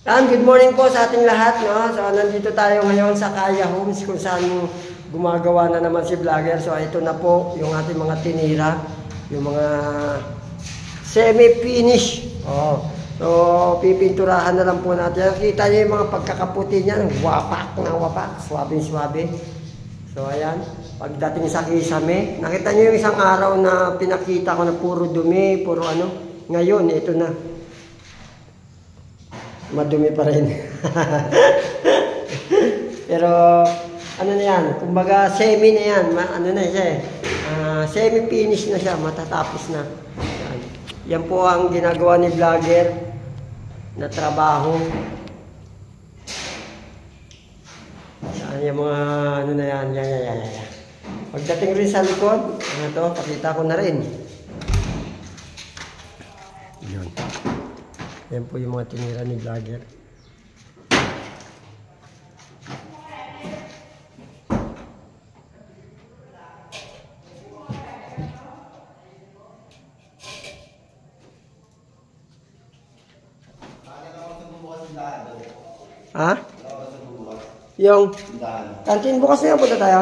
Good morning po sa ating lahat, no? So, nandito tayo ngayon sa Kaya Homes kung saan gumagawa na naman si vlogger. So, ito na po yung ating mga tinira, yung mga semi-finish. Oh. So, pipinturahan na lang po natin. Kita niyo yung mga pagkakaputi niya, wapak na wapak, swabe-swabe. So, ayan. Pagdating sa kisame, nakita niyo yung isang araw na pinakita ko na puro dumi, puro ano. Ngayon, ito na. Madumi pa rin. Pero ano na yan, kumbaga semi na yan, ano na siya semi-finish na siya, matatapos na. Yan po ang ginagawa ni vlogger na trabaho. Yan yung mga ano na yan, yan. Pagdating rin sa likod, ano to, pakita ko na rin. Yun. Yan po yung mga tinira ni vlogger. Ha? Yung kantin bukas na yan, punta tayo.